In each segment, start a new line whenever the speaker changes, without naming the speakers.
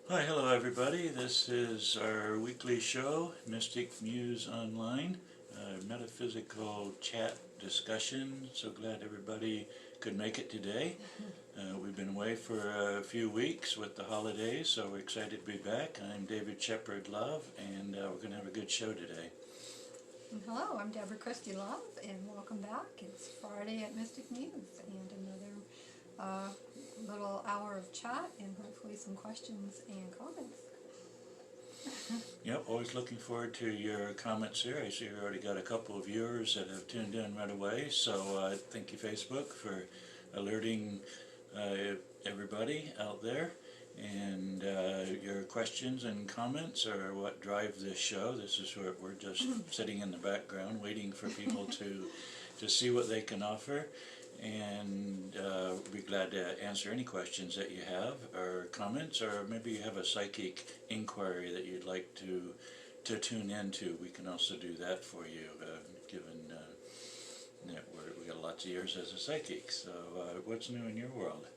Hi, hello everybody. This is our weekly show, Mystic Muse Online, metaphysical chat discussion. So glad everybody could make it today. We've been away for a few weeks with the holidays, so we're excited to be back. I'm David Shepard Love, and we're going to have a good show today.
Hello, I'm Deborah Christie Love, and welcome back. It's Friday at Mystic Muse, and another little hour of chat, and hopefully some questions and comments.
Yep, always looking forward to your comments here. I see we already got a couple of viewers that have tuned in right away, so thank you, Facebook, for alerting everybody out there. And your questions and comments are what drive this show. This is where we're just sitting in the background waiting for people to see what they can offer. And we'll be glad to answer any questions that you have or comments, or maybe you have a psychic inquiry that you'd like to tune into. We can also do that for you, given that we got lots of years as a psychic. So what's new in your world?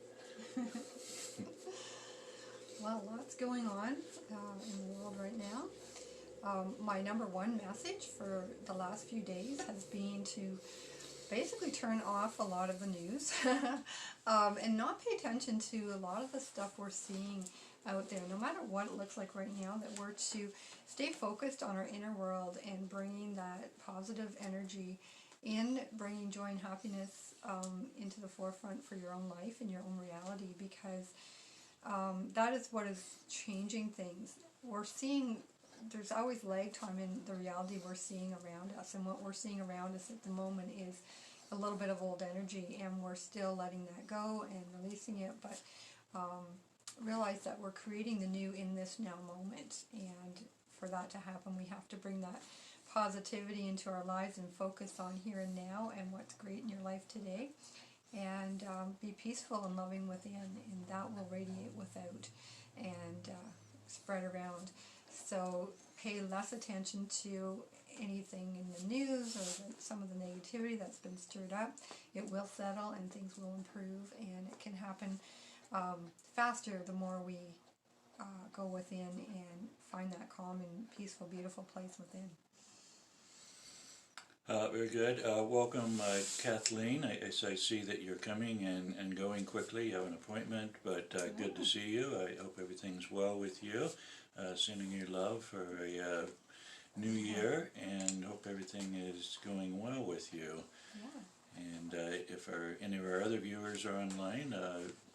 Well, lots going on in the world right now. My number one message for the last few days has been to basically turn off a lot of the news and not pay attention to a lot of the stuff we're seeing out there, no matter what it looks like right now, that we're to stay focused on our inner world and bringing that positive energy in, bringing joy and happiness into the forefront for your own life and your own reality, because that is what is changing things. We're seeing there's always lag time in the reality we're seeing around us, and what we're seeing around us at the moment is a little bit of old energy, and we're still letting that go and releasing it, but realize that we're creating the new in this now moment, and for that to happen we have to bring that positivity into our lives and focus on here and now and what's great in your life today, and be peaceful and loving within, and that will radiate without and spread around. So pay less attention to anything in the news or some of the negativity that's been stirred up. It will settle and things will improve, and it can happen faster the more we go within and find that calm and peaceful, beautiful place within.
Very good. Welcome, Kathleen. I see that you're coming and going quickly. You have an appointment, but good to see you. I hope everything's well with you. Sending you love for a new year, and hope everything is going well with you.
Yeah.
And if any of our other viewers are online,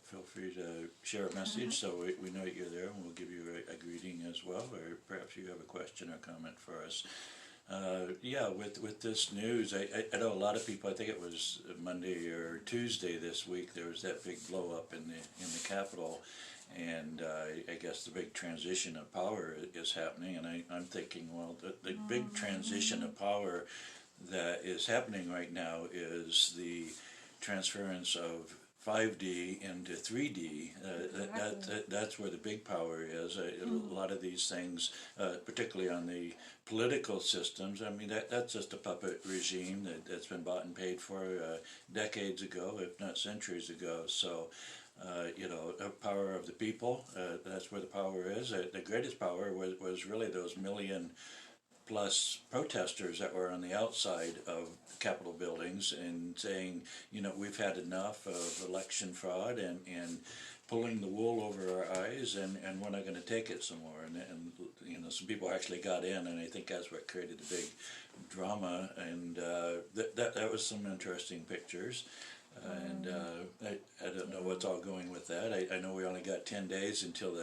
feel free to share a message so we know that you're there, and we'll give you a greeting as well, or perhaps you have a question or comment for us. Yeah, with this news, I know a lot of people. I think it was Monday or Tuesday this week. There was that big blow up in the Capitol, and I guess the big transition of power is happening. And I'm thinking, well, the big transition of power that is happening right now is the transference of 5D into 3D. That's where the big power is. A lot of these things, particularly on the political systems, I mean, that's just a puppet regime that's been bought and paid for decades ago, if not centuries ago. So, power of the people, that's where the power is. The greatest power was really those million plus protesters that were on the outside of Capitol buildings and saying, we've had enough of election fraud and pulling the wool over our eyes, and we're not going to take it some more. And some people actually got in, and I think that's what created the big drama. And that was some interesting pictures. And I don't know what's all going with that. I know we only got 10 days until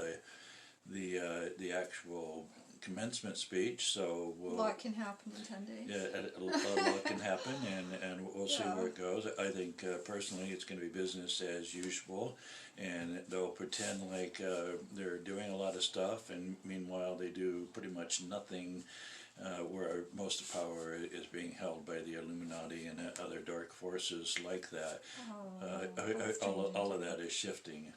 the actual commencement speech, so
A lot can happen in 10 days.
Yeah, a lot can happen, and we'll see where it goes. I think personally it's going to be business as usual, and they'll pretend like they're doing a lot of stuff, and meanwhile they do pretty much nothing, where most of power is being held by the Illuminati and other dark forces like that. All of that is shifting.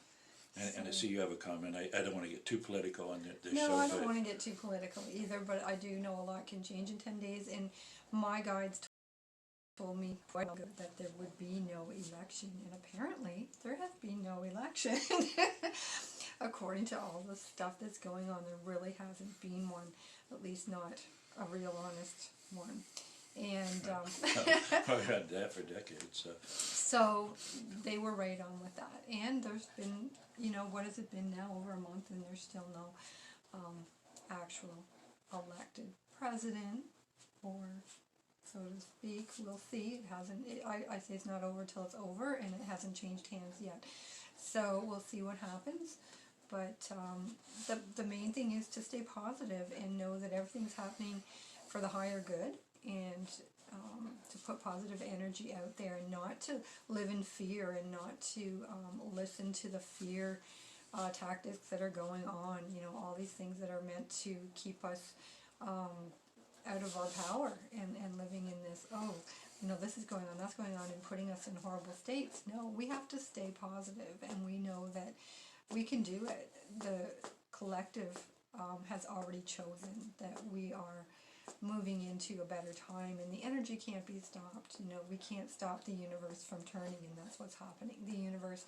And I see you have a comment. I don't want to get too political on this show.
No, I don't want to get too political either, but I do know a lot can change in 10 days, and my guides told me quite ago that there would be no election, and apparently there has been no election. according to all the stuff that's going on, there really hasn't been one, at least not a real honest one. And
I've had that for decades.
so they were right on with that. And there's been, what has it been now, over a month, and there's still no actual elected president, or so to speak. We'll see. It hasn't. I say it's not over till it's over, and it hasn't changed hands yet. So we'll see what happens. But the main thing is to stay positive and know that everything's happening for the higher good, and to put positive energy out there, and not to live in fear, and not to listen to the fear tactics that are going on. All these things that are meant to keep us out of our power, and living in this, this is going on, that's going on, and putting us in horrible states. No, we have to stay positive, and we know that we can do it. The collective has already chosen that we are moving into a better time, and the energy can't be stopped. We can't stop the universe from turning, and that's what's happening. The universe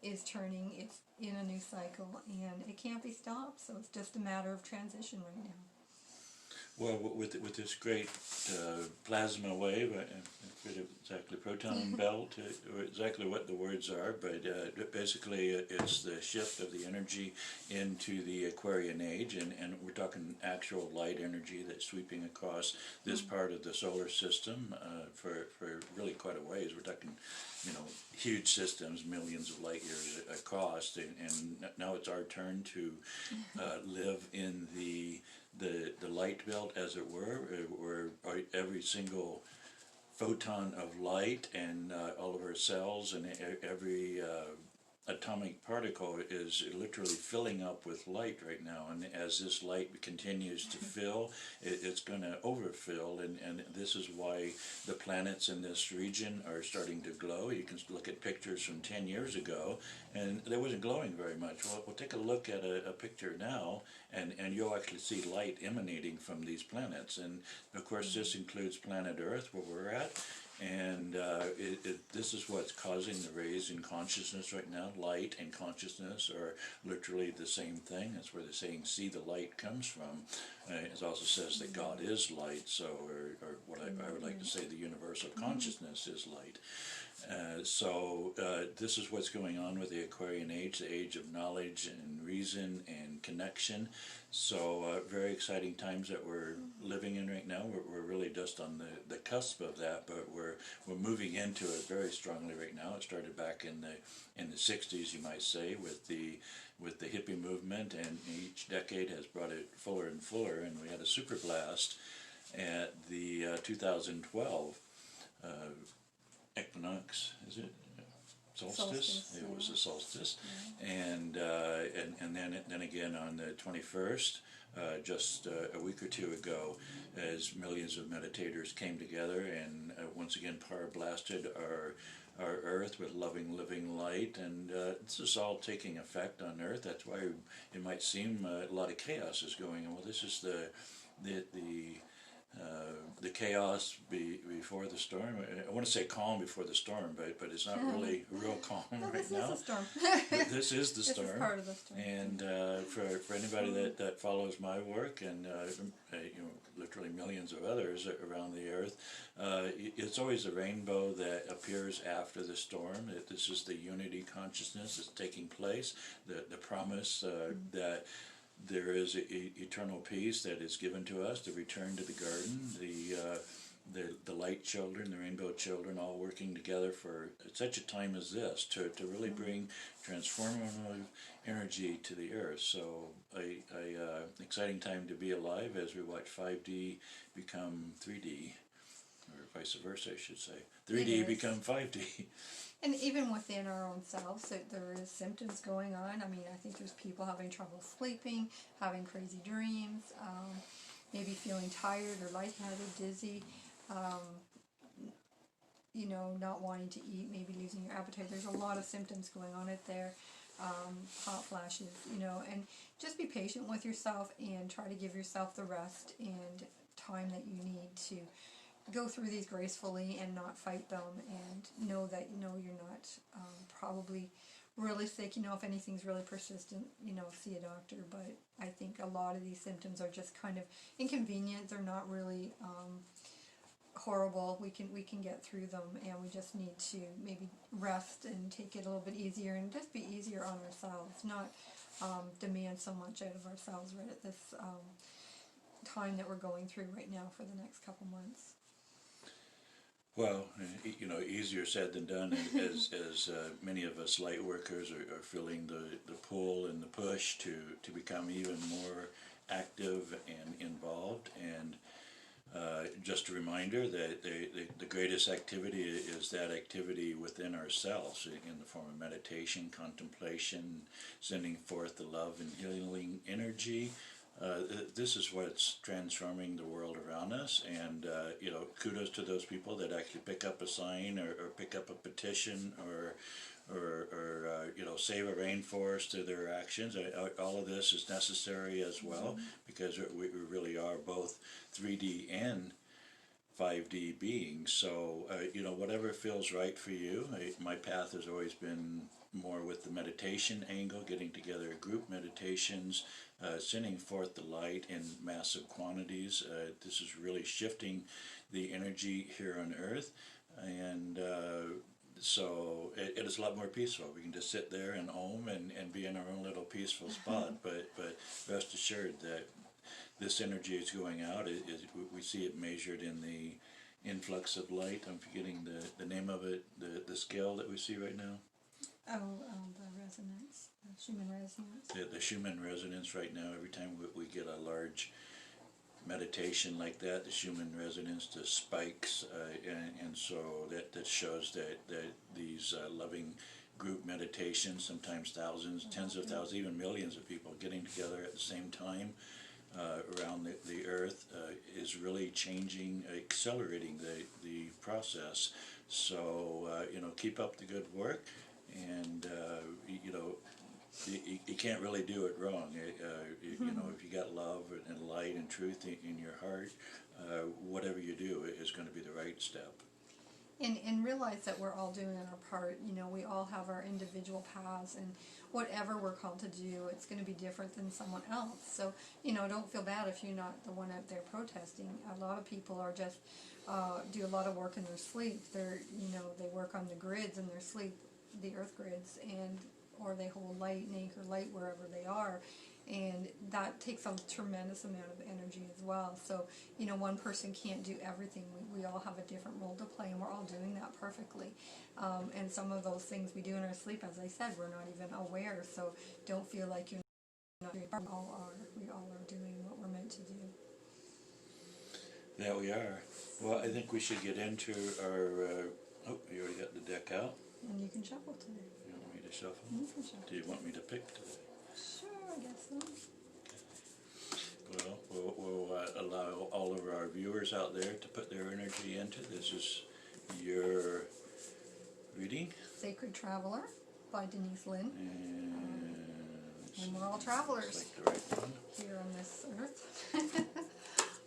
is turning, it's in a new cycle, and it can't be stopped, so it's just a matter of transition right now.
Well, with this great plasma wave, I forget exactly, proton belt, or exactly what the words are, but basically it's the shift of the energy into the Aquarian age, and we're talking actual light energy that's sweeping across this part of the solar system for really quite a ways. We're talking, huge systems, millions of light years across, and now it's our turn to live in the light belt, as it were, where every single photon of light and all of our cells and every atomic particle is literally filling up with light right now, and as this light continues to fill, it's going to overfill, and this is why the planets in this region are starting to glow. You can look at pictures from 10 years ago, and they wasn't glowing very much. Well, we'll take a look at a picture now, and you'll actually see light emanating from these planets, and of course this includes planet Earth, where we're at. And this is what's causing the raise in consciousness right now. Light and consciousness are literally the same thing. That's where the saying, see the light, comes from. It also says that God is light, so, or what I would like to say, the universal consciousness is light. So this is what's going on with the Aquarian age, the age of knowledge and reason and connection. So very exciting times that we're living in right now. We're really just on the cusp of that, but we're moving into it very strongly right now. It started back in the 60s, you might say, with the hippie movement, and each decade has brought it fuller and fuller. And we had a super blast at the 2012 equinox, is it? Solstice. It was a solstice, yeah. And then again on the 21st, just a week or two ago, as millions of meditators came together and once again power blasted our Earth with loving, living light, and this is all taking effect on Earth. That's why it might seem a lot of chaos is going on. Well, this is the chaos before the storm. I want to say calm before the storm, but it's not really real calm right now.
This is the storm.
This is the storm.
This is part of the storm.
And for anybody that follows my work, and literally millions of others around the earth, it's always a rainbow that appears after the storm. This is the unity consciousness that's taking place. The promise that there is eternal peace that is given to us, to return to the garden, the light children, the rainbow children, all working together for such a time as this, to really bring transformative energy to the earth. So a exciting time to be alive as we watch 5D become 3D, or vice versa, I should say. 3D become 5D.
And even within our own selves, there is symptoms going on. I mean, I think there's people having trouble sleeping, having crazy dreams, maybe feeling tired or lightheaded, dizzy, not wanting to eat, maybe losing your appetite. There's a lot of symptoms going on out there, hot flashes, and just be patient with yourself and try to give yourself the rest and time that you need to go through these gracefully and not fight them, and know that you're not probably really sick, if anything's really persistent, see a doctor. But I think a lot of these symptoms are just kind of inconvenient. They're not really horrible. We can get through them, and we just need to maybe rest and take it a little bit easier and just be easier on ourselves, not demand so much out of ourselves right at this time that we're going through right now for the next couple months.
Well, easier said than done, as many of us light workers are feeling the pull and the push to become even more active and involved. And just a reminder that the greatest activity is that activity within ourselves in the form of meditation, contemplation, sending forth the love and healing energy. This is what's transforming the world around us, and kudos to those people that actually pick up a sign or pick up a petition or save a rainforest through their actions. All of this is necessary as well, because we really are both 3D and 5D beings. So whatever feels right for you. My path has always been more with the meditation angle, getting together group meditations, sending forth the light in massive quantities. This is really shifting the energy here on Earth, and so it is a lot more peaceful. We can just sit there and om and be in our own little peaceful spot. But rest assured that this energy is going out. We see it measured in the influx of light. I'm forgetting the name of it, the scale that we see right now.
The resonance, the Schumann resonance.
The Schumann resonance right now, every time we get a large meditation like that, the Schumann resonance just spikes, and so that shows that these loving group meditations, sometimes thousands, tens of thousands, even millions of people getting together at the same time around the Earth is really changing, accelerating the process. So keep up the good work, and you can't really do it wrong. If you got love and light and truth in your heart, whatever you do is going to be the right step.
And realize that we're all doing our part. We all have our individual paths, and whatever we're called to do, it's going to be different than someone else. So, don't feel bad if you're not the one out there protesting. A lot of people are just do a lot of work in their sleep. They work on the grids in their sleep, the earth grids, or they hold light and anchor light wherever they are. And that takes a tremendous amount of energy as well. So, one person can't do everything. We all have a different role to play, and we're all doing that perfectly. And some of those things we do in our sleep, as I said, we're not even aware. So don't feel like you're not doing it. We all are doing what we're meant to do.
There we are. Well, I think we should get into our... you already got the deck out.
And you can shuffle today.
You want me to shuffle?
You can shuffle.
Do you want me to pick today?
Sure, I guess so.
Well, we'll allow all of our viewers out there to put their energy into. This is your reading.
Sacred Traveler by Denise Lynn. And we're all
looks
travelers
like the right one.
here on this earth.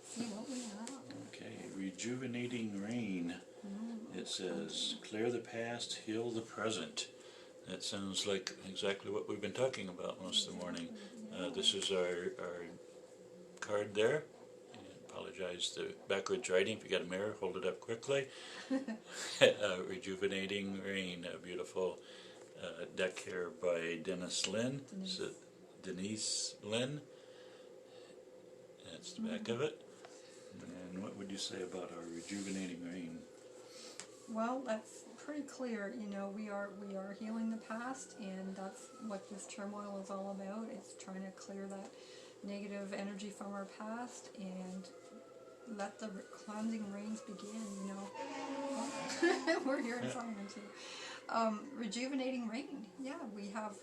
See what we have.
Okay, rejuvenating rain. It says, clear the past, heal the present. That sounds like exactly what we've been talking about most of the morning. This is our card there. I apologize, the backwards writing. If you got a mirror, hold it up quickly. Rejuvenating Rain, a beautiful deck here by Denise Lynn. Denise Lynn. That's the back of it. And what would you say about our rejuvenating rain?
Well, that's pretty clear. We are healing the past, and that's what this turmoil is all about. It's trying to clear that negative energy from our past and let the cleansing rains begin. We're here in Simon too. Rejuvenating rain. Yeah, we have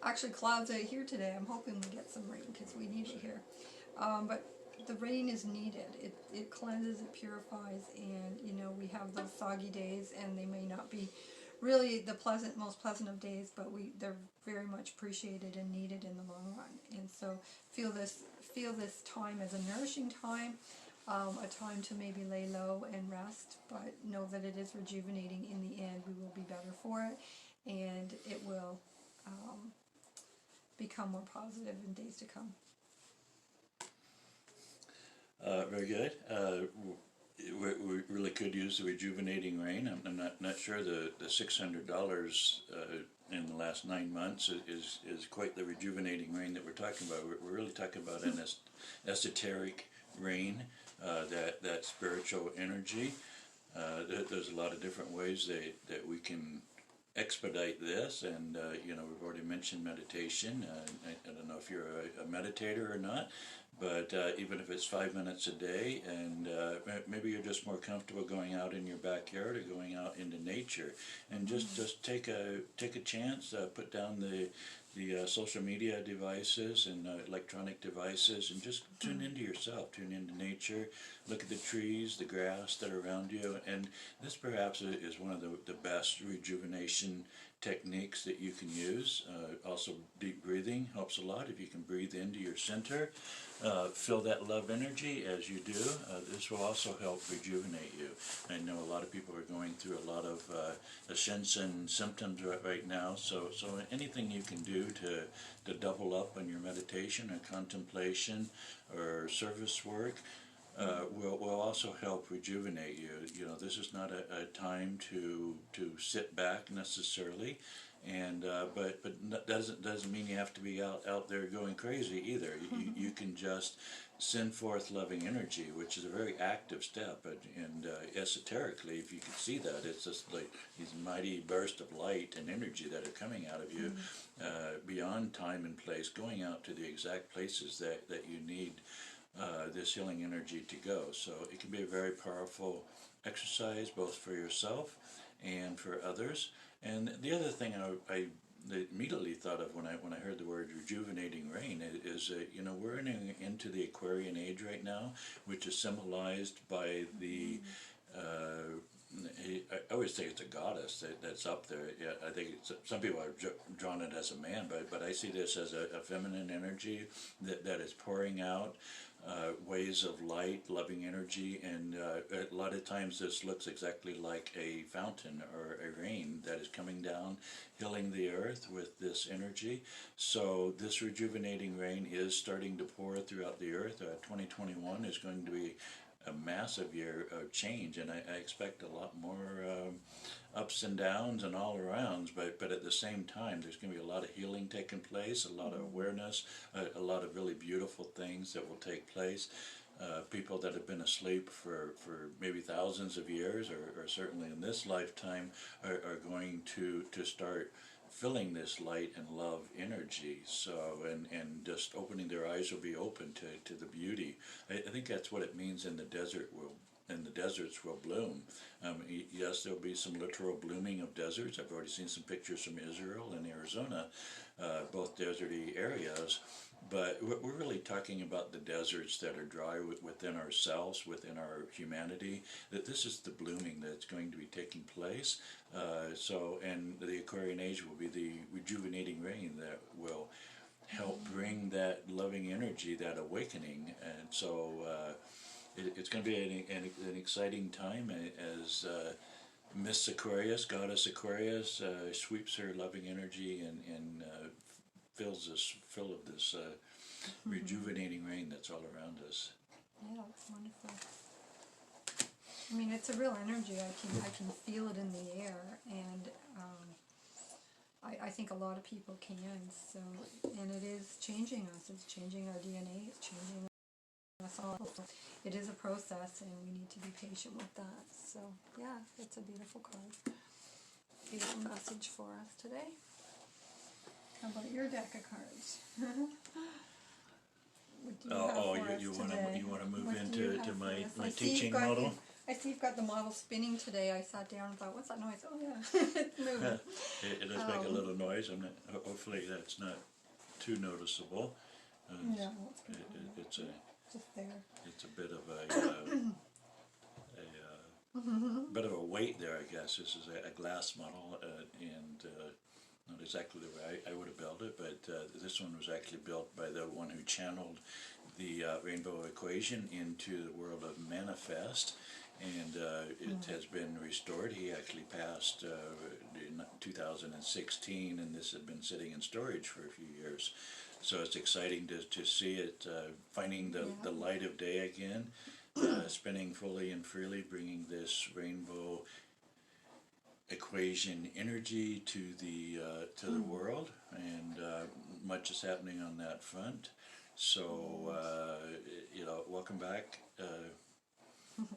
actually clouds out here today. I'm hoping we get some rain because we need it here. But the rain is needed. It cleanses, it purifies, and we have those soggy days, and they may not be really the most pleasant of days, but they're very much appreciated and needed in the long run. And so feel this time as a nourishing time, a time to maybe lay low and rest, but know that it is rejuvenating. In the end, we will be better for it, and it will become more positive in days to come.
Very good. We really could use the rejuvenating rain. I'm not sure the $600 in the last 9 months is quite the rejuvenating rain that we're talking about. We're really talking about an esoteric rain, that spiritual energy. There's a lot of different ways that we can expedite this, and we've already mentioned meditation. I don't know if you're a meditator or not, but even if it's 5 minutes a day, and maybe you're just more comfortable going out in your backyard or going out into nature, and just take a chance, put down the social media devices and electronic devices, and just tune into yourself, tune into nature, look at the trees, the grass that are around you. And this perhaps is one of the best rejuvenation techniques that you can use. Also, deep breathing helps a lot. If you can breathe into your center, feel that love energy as you do, this will also help rejuvenate you. I know a lot of people are going through a lot of ascension symptoms right now, so anything you can do to double up on your meditation or contemplation or service work will also help rejuvenate you. This is not a time to sit back necessarily, and but doesn't mean you have to be out there going crazy either. You can just send forth loving energy, which is a very active step, and esoterically, if you can see that, it's just like these mighty bursts of light and energy that are coming out of you, beyond time and place, going out to the exact places that you need this healing energy to go. So it can be a very powerful exercise, both for yourself and for others. And the other thing I immediately thought of when I heard the word rejuvenating rain is we're entering into the Aquarian age right now, which is symbolized by the I always think it's a goddess that's up there. Yeah, I think some people have drawn it as a man, but I see this as a feminine energy that is pouring out ways of light, loving energy, and a lot of times this looks exactly like a fountain or a rain that is coming down, healing the earth with this energy. So this rejuvenating rain is starting to pour throughout the earth. 2021 is going to be a massive year of change, and I expect a lot more ups and downs and all arounds, but at the same time there's going to be a lot of healing taking place, a lot of awareness, a lot of really beautiful things that will take place. People that have been asleep for maybe thousands of years, or certainly in this lifetime, are going to start filling this light and love energy. So, and just opening their eyes will be open to the beauty. I think that's what it means in the desert and the deserts will bloom. Yes, there'll be some literal blooming of deserts. I've already seen some pictures from Israel and Arizona, both deserty areas. But we're really talking about the deserts that are dry within ourselves, within our humanity, that this is the blooming that's going to be taking place. And the Aquarian age will be the rejuvenating rain that will help bring that loving energy, that awakening. And so it's going to be an exciting time as Miss Aquarius, Goddess Aquarius, sweeps her loving energy and fills us full of this rejuvenating rain that's all around us.
Yeah, it's wonderful. I mean, it's a real energy. I can feel it in the air, and I think a lot of people can. So, and it is changing us. It's changing our DNA. It's changing us all. It is a process, and we need to be patient with that. So, yeah, it's a beautiful card. Beautiful message for us today. How about your deck of cards? What do you
you want to move
what
into my teaching model?
I see you've got the model spinning today. I sat down and thought, what's that noise? Oh yeah, it's moving.
It does make a little noise. Hopefully that's not too noticeable.
No,
it's
just there.
It's a bit of bit of a weight there, I guess. This is a glass model, and not exactly the way I would have built it, but this one was actually built by the one who channeled the rainbow equation into the world of manifest, and it has been restored. He actually passed in 2016, and this had been sitting in storage for a few years. So it's exciting to see it finding the light of day again, spinning fully and freely, bringing this rainbow equation energy to the world, and much is happening on that front. So welcome back,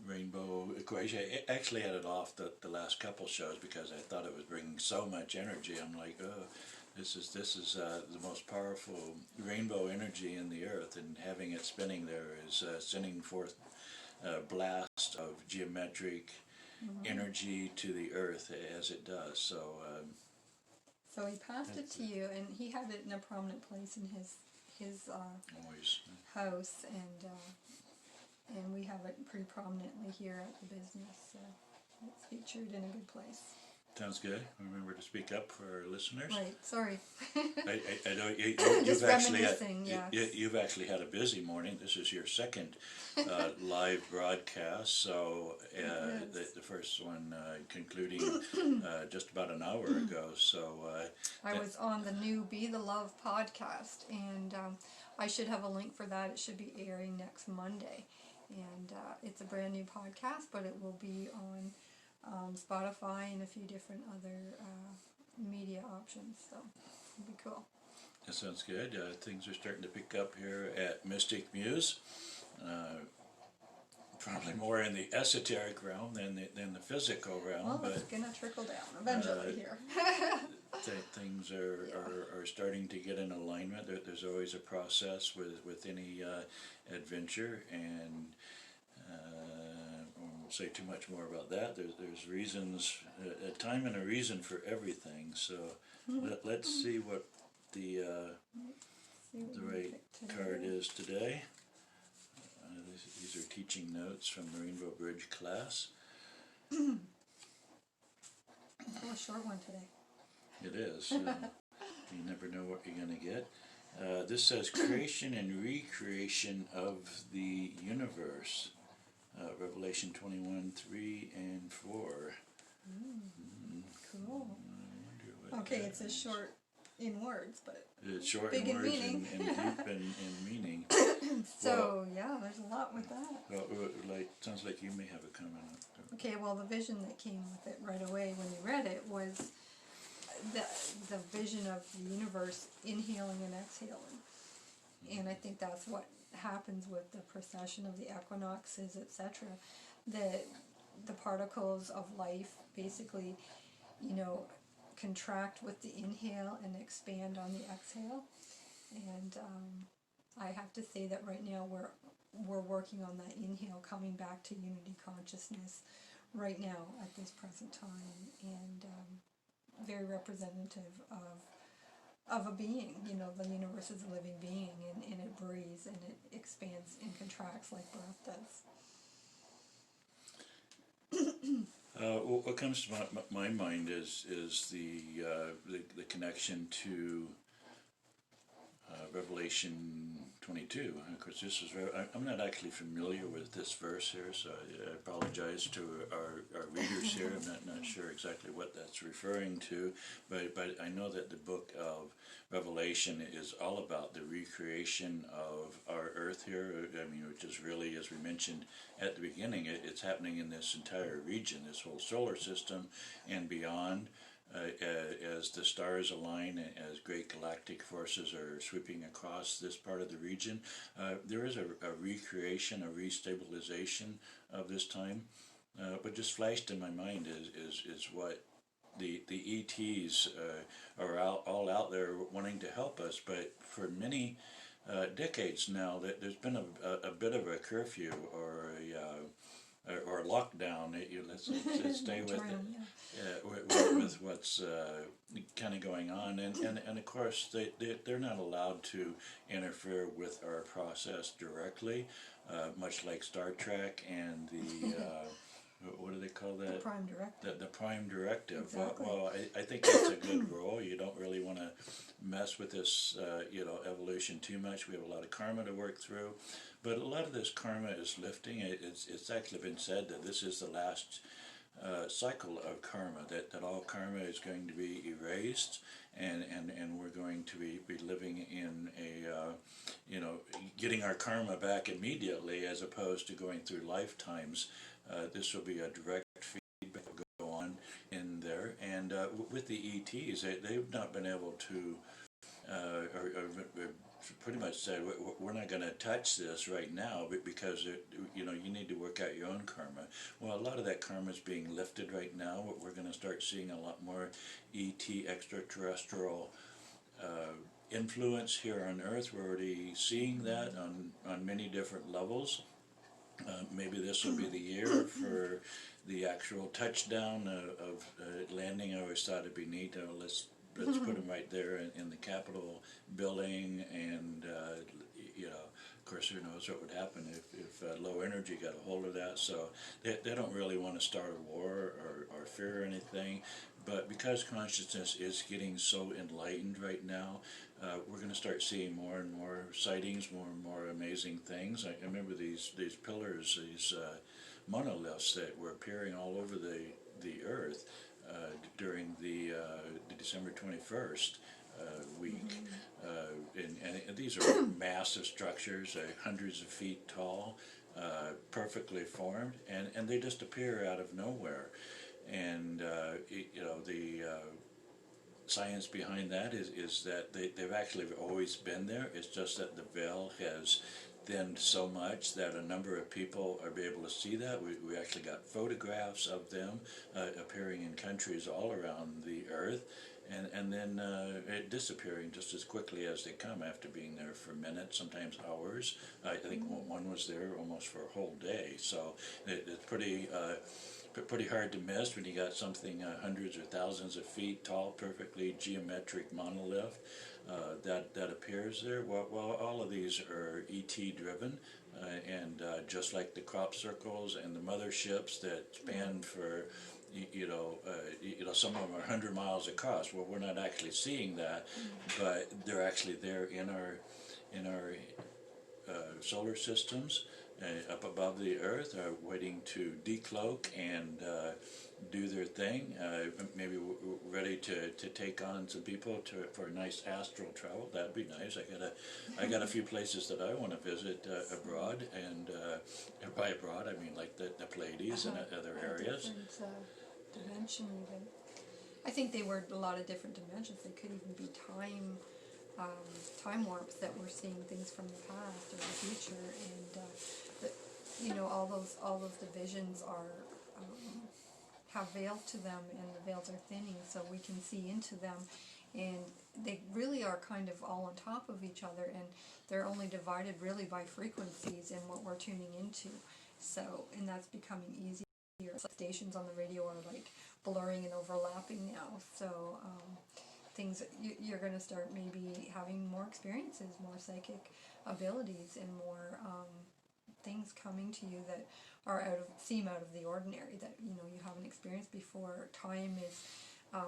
Rainbow Equation. I actually had it off the last couple shows because I thought it was bringing so much energy. I'm like, oh, this is the most powerful rainbow energy in the earth, and having it spinning there is sending forth a blast of geometric energy to the earth as it does. So
he passed it to you, and he had it in a prominent place in his
always
house, and we have it pretty prominently here at the business. So it's featured in a good place.
Sounds good. Remember to speak up for our listeners.
Right. Sorry.
I know
Just
you've actually had a busy morning. This is your second live broadcast. So the first one concluding just about an hour ago. So
I was on the new Be the Love podcast, and I should have a link for that. It should be airing next Monday, and it's a brand new podcast, but it will be on Spotify and a few different other media options, so it'll be cool.
That sounds good. Things are starting to pick up here at Mystic Muse. Probably more in the esoteric realm than the physical realm.
Well,
but
it's gonna trickle down eventually here.
Things are starting to get in alignment. There's always a process with any adventure, and I won't say too much more about that. There's reasons, a time and a reason for everything. So let's see what the right card is today. These are teaching notes from the Rainbow Bridge class.
It's a short one today.
It is. You never know what you're going to get. This says creation and recreation of the universe. Revelation 21:3 and 4.
Cool. Okay, it's a short in words, but
it's short
big
in words
meaning.
and deep in meaning.
So there's a lot with that.
Well, sounds like you may have a comment on that.
Okay, well, the vision that came with it right away when you read it was the vision of the universe inhaling and exhaling. And I think that's what happens with the precession of the equinoxes, etc. The particles of life basically, contract with the inhale and expand on the exhale. And I have to say that right now we're working on that inhale, coming back to unity consciousness right now at this present time, and very representative of a being. The universe is a living being, and it breathes and it expands and contracts like breath does.
What comes to my mind is the connection to Revelation 22. Of course, I'm not actually familiar with this verse here, so I apologize to our readers here. I'm not sure exactly what that's referring to, but I know that the book of Revelation is all about the recreation of our earth here. Which is really, as we mentioned at the beginning, it's happening in this entire region, this whole solar system and beyond. As the stars align, as great galactic forces are sweeping across this part of the region, there is a recreation, a restabilization of this time. What just flashed in my mind is what the ETs are all out there wanting to help us, but for many decades now, that there's been a bit of a curfew or a lockdown. Let's stay with it, with what's kind of going on, and of course they're not allowed to interfere with our process directly, much like Star Trek and what do they call
The
that?
prime directive.
The prime directive.
Exactly.
Well, I think that's a good role. You don't really want to mess with this, evolution too much. We have a lot of karma to work through, but a lot of this karma is lifting. It's actually been said that this is the last cycle of karma, that all karma is going to be erased, and we're going to be living in a, getting our karma back immediately as opposed to going through lifetimes. This will be a direct feedback go on in there, and with the ETs, they've not been able to, or pretty much said we're not going to touch this right now, but because you need to work out your own karma. Well, a lot of that karma is being lifted right now. We're going to start seeing a lot more ET extraterrestrial influence here on Earth. We're already seeing that on many different levels. Maybe this will be the year for the actual touchdown of landing. I always thought it'd be neat. Let's put them right there in the Capitol building, and of course, who knows what would happen if low energy got a hold of that. So they don't really want to start a war or fear anything. But because consciousness is getting so enlightened right now, we're going to start seeing more and more sightings, more and more amazing things. I remember these pillars, these monoliths that were appearing all over the earth during the December 21st week. And these are massive structures, hundreds of feet tall, perfectly formed, and they just appear out of nowhere. And the science behind that is that they've actually always been there. It's just that the veil has thinned so much that a number of people are able to see that. We actually got photographs of them appearing in countries all around the earth, and then it disappearing just as quickly as they come after being there for minutes, sometimes hours. I think one was there almost for a whole day. So it's pretty hard to miss when you got something hundreds or thousands of feet tall, perfectly geometric monolith that appears there. Well, all of these are ET driven, and just like the crop circles and the motherships that span for some of them are 100 miles across. Well, we're not actually seeing that, but they're actually there in our solar systems, up above the Earth, are waiting to decloak and do their thing. Maybe ready to take on some people for a nice astral travel. That'd be nice. I got a few places that I want to visit abroad, and by abroad I mean like the Pleiades and other areas.
Dimension even. I think they were a lot of different dimensions. They could even be time warps that we're seeing things from the past or the future, and all those divisions are have veils to them, and the veils are thinning, so we can see into them, and they really are kind of all on top of each other, and they're only divided really by frequencies and what we're tuning into. So, and that's becoming easier. Stations on the radio are like blurring and overlapping now, so things you're going to start maybe having more experiences, more psychic abilities, and more things coming to you that are seem out of the ordinary, that you haven't experienced before. Time is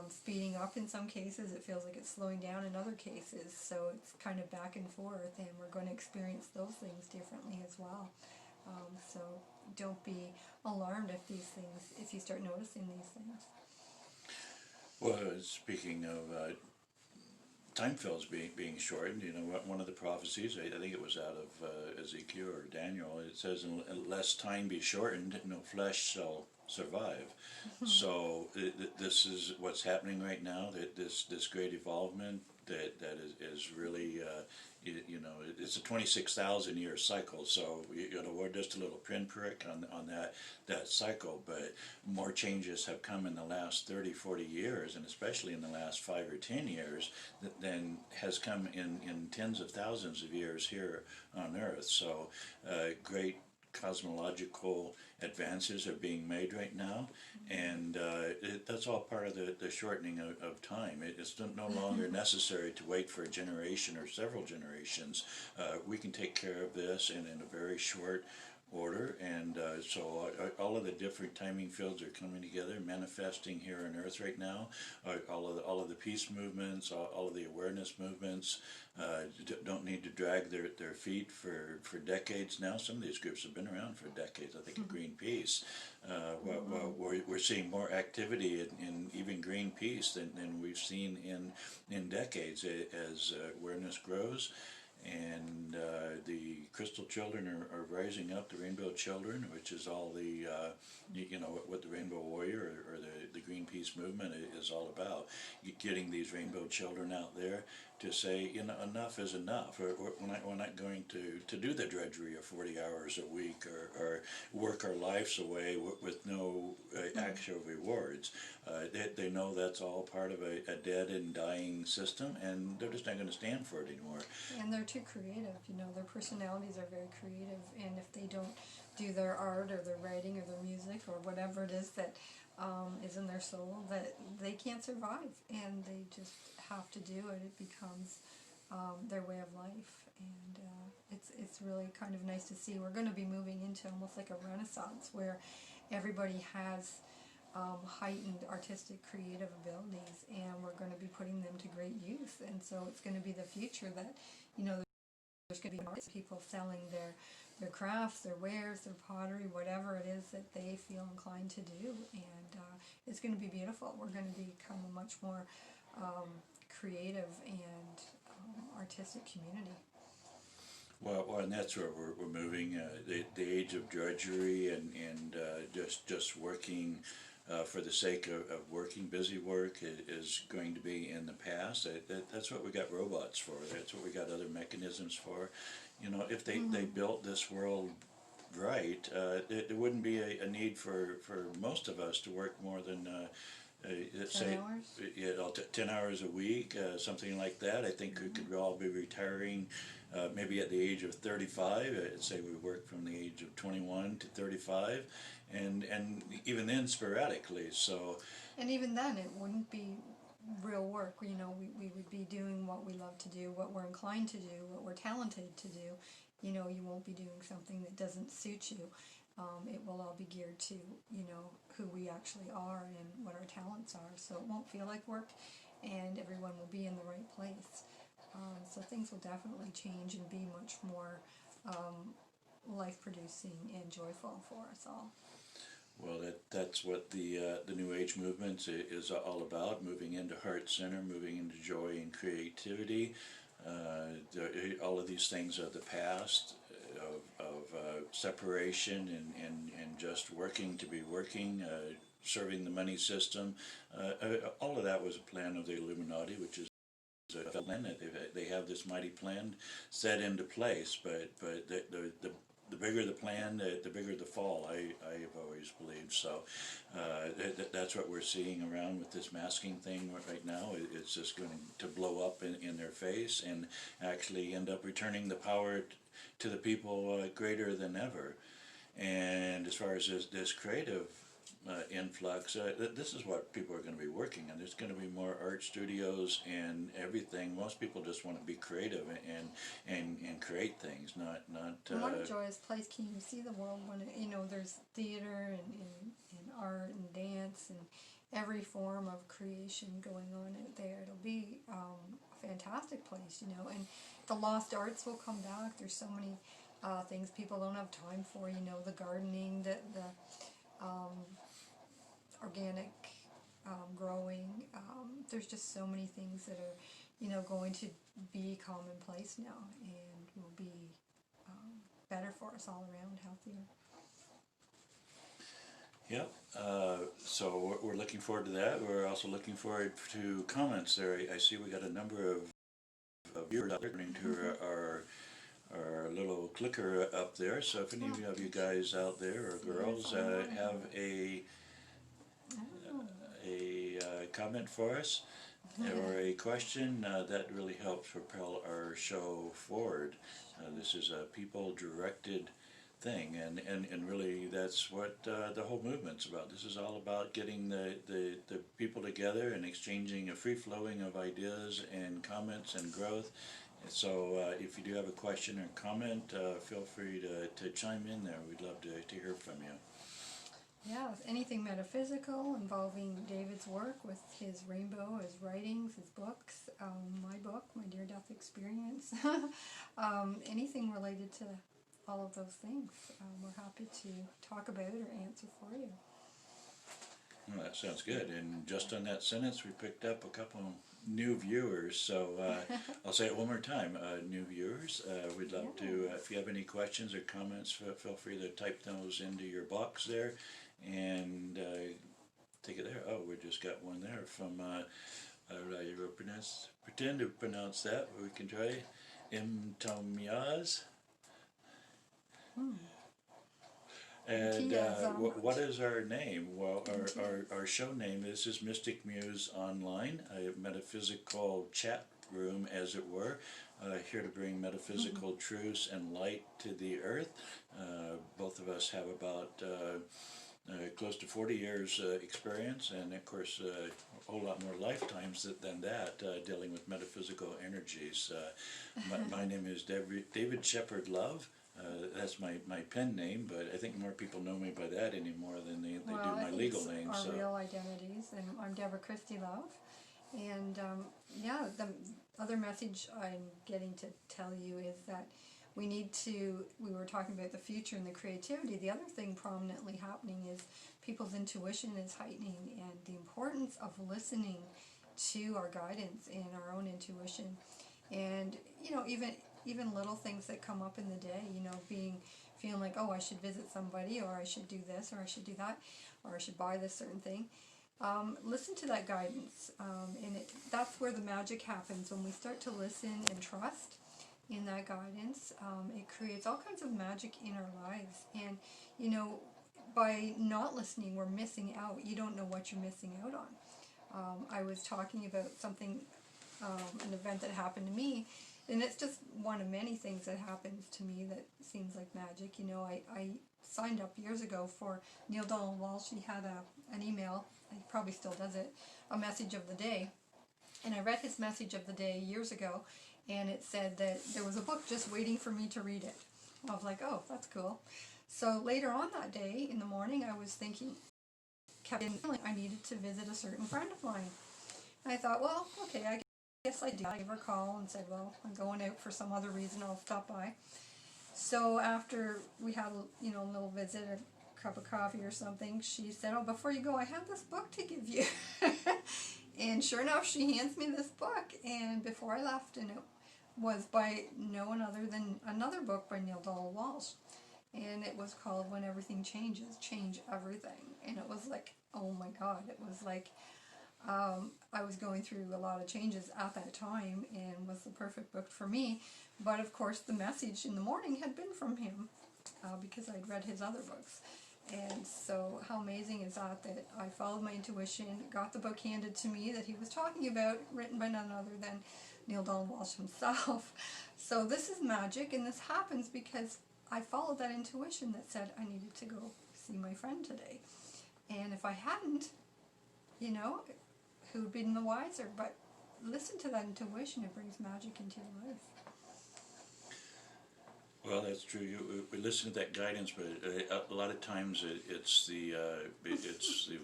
speeding up in some cases. It feels like it's slowing down in other cases, so it's kind of back and forth, and we're going to experience those things differently as well. So don't be alarmed if you start noticing these things.
Well, speaking of time fills being shortened, one of the prophecies, I think it was out of Ezekiel or Daniel, it says, unless time be shortened, no flesh shall survive. So this is what's happening right now, that this great evolvement that is really, it's a 26,000 year cycle, so we're just a little pinprick on that cycle, but more changes have come in the last 30, 40 years, and especially in the last 5 or 10 years, than has come in tens of thousands of years here on Earth. So great cosmological advances are being made right now, and that's all part of the shortening of time. It's no longer necessary to wait for a generation or several generations. We can take care of this in a very short order, and so all of the different timing fields are coming together, manifesting here on Earth right now. All of the peace movements, all of the awareness movements don't need to drag their feet for decades now. Some of these groups have been around for decades. I think of Greenpeace. We're seeing more activity in even Greenpeace than we've seen in decades as awareness grows. And the crystal children are rising up, the rainbow children, which is all the, what the Rainbow Warrior or the Greenpeace movement is all about. Getting these rainbow children out there to say, enough is enough. We're not going to do the drudgery of 40 hours a week or work our lives away with no actual rewards. They know that's all part of a dead and dying system, and they're just not going to stand for it anymore.
And they're too creative, their personalities are very creative, and if they don't do their art or their writing or their music or whatever it is that is in their soul, that they can't survive, and they just have to do it. It becomes their way of life, and it's really kind of nice to see. We're going to be moving into almost like a renaissance where everybody has heightened artistic creative abilities, and we're going to be putting them to great use. And so it's going to be the future that there's going to be people selling their crafts, their wares, their pottery, whatever it is that they feel inclined to do, and it's going to be beautiful. We're going to become a much more creative and artistic community.
Well, and that's where we're moving. The age of drudgery and just working for the sake of working, busy work is going to be in the past. That's what we got robots for. That's what we got other mechanisms for. If they built this world right, there wouldn't be a need for most of us to work more than let's
10
say
hours?
10 hours a week, something like that. I think we could all be retiring maybe at the age of 35. I'd say we work from the age of 21 to 35, and even then sporadically. So,
and even then, it wouldn't be real work. We would be doing what we love to do, what we're inclined to do, what we're talented to do. You won't be doing something that doesn't suit you. It will all be geared to, who we actually are and what our talents are. So it won't feel like work, and everyone will be in the right place. So things will definitely change and be much more life-producing and joyful for us all.
Well, that's what the New Age movement is all about, moving into heart center, moving into joy and creativity. All of these things are the past of separation and just working to be working, serving the money system. All of that was a plan of the Illuminati, which is a plan. They have this mighty plan set into place, but the bigger the plan, the bigger the fall. I've always believed. So that's what we're seeing around with this masking thing right now. It's just going to blow up in their face and actually end up returning the power to the people greater than ever. And as far as this creative influx, this is what people are going to be working on. There's going to be more art studios and everything. Most people just want to be creative and create things, not.
What a joyous place! Can you see the world when there's theater and art and dance and every form of creation going on out there? It'll be a fantastic place, and the lost arts will come back. There's so many things people don't have time for. The gardening, the organic growing. There's just so many things that are, going to be commonplace now, and will be better for us all around, healthier.
Yep. So we're looking forward to that. We're also looking forward to comments there. I see we got a number of viewers out there according to our little clicker up there. So if any of you guys out there or girls have a comment for us or a question, that really helps propel our show forward. This is a people-directed thing, and really that's what the whole movement's about. This is all about getting the people together and exchanging a free flowing of ideas and comments and growth So if you do have a question or comment, feel free to chime in there. We'd love to hear from you.
Yeah, anything metaphysical involving David's work with his rainbow, his writings, his books, my book, My Near-Death Experience, anything related to all of those things, we're happy to talk about or answer for you.
Well, that sounds good. And just on that sentence, we picked up a couple new viewers. So I'll say it one more time. New viewers, we'd love to, if you have any questions or comments, feel free to type those into your box there and take it there. Oh, we just got one there from, pretend to pronounce that, but we can try. Mtomyaz. And what is our name? Well, our show name is Mystic Muse Online, a metaphysical chat room, as it were, here to bring metaphysical truths and light to the earth. Both of us have about close to 40 years experience, and of course a whole lot more lifetimes than that, dealing with metaphysical energies. My name is David Shepherd Love. That's my pen name, but I think more people know me by that anymore than they do my legal name.
Our real identities, and I'm Deborah Christie Love. And yeah, the other message I'm getting to tell you is that we were talking about the future and the creativity. The other thing prominently happening is people's intuition is heightening, and the importance of listening to our guidance and our own intuition. And, you know, even little things that come up in the day, you know, feeling like, oh, I should visit somebody, or I should do this, or I should do that, or I should buy this certain thing. Listen to that guidance, and that's where the magic happens. When we start to listen and trust in that guidance, it creates all kinds of magic in our lives. And, you know, by not listening, we're missing out. You don't know what you're missing out on. I was talking about something, an event that happened to me, and it's just one of many things that happens to me that seems like magic. You know, I signed up years ago for Neil Donald Walsh. He had an email, he probably still does it, a message of the day. And I read his message of the day years ago, and it said that there was a book just waiting for me to read it. I was like, oh, that's cool. So later on that day, in the morning, I was thinking, I needed to visit a certain friend of mine. And I thought, well, okay, I guess I did. I gave her a call and said, well, I'm going out for some other reason, I'll stop by. So after we had a little visit, a cup of coffee or something, she said, oh, before you go, I have this book to give you. And sure enough, she hands me this book, and before I left, and it was by no one other than another book by Neil Donald Walsh. And it was called When Everything Changes, Change Everything. And it was like, oh my God, it was like, I was going through a lot of changes at that time, and was the perfect book for me. But of course the message in the morning had been from him, because I'd read his other books. And so how amazing is that I followed my intuition, got the book handed to me that he was talking about, written by none other than Neil Donald Walsh himself. So this is magic, and this happens because I followed that intuition that said I needed to go see my friend today. And if I hadn't, you know, who would be the wiser? But listen to that intuition, it brings magic into your life.
Well, that's true. We listen to that guidance, but a lot of times it's the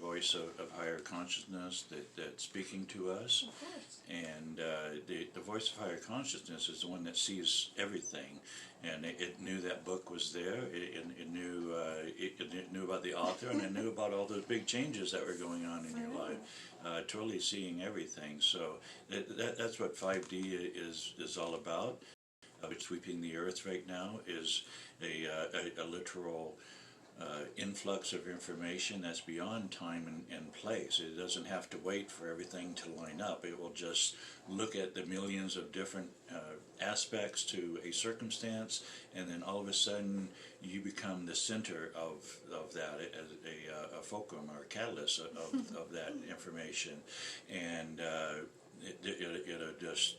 voice of higher consciousness that's speaking to us.
Of course.
And the voice of higher consciousness is the one that sees everything, and it knew that book was there. It knew about the author, and it knew about all those big changes that were going on in your life. Totally seeing everything. So that's what 5D is all about. Sweeping the earth right now is a literal influx of information that's beyond time and place. It doesn't have to wait for everything to line up. It will just look at the millions of different aspects to a circumstance, and then all of a sudden you become the center of that, as a fulcrum or a catalyst of that information, and it'll just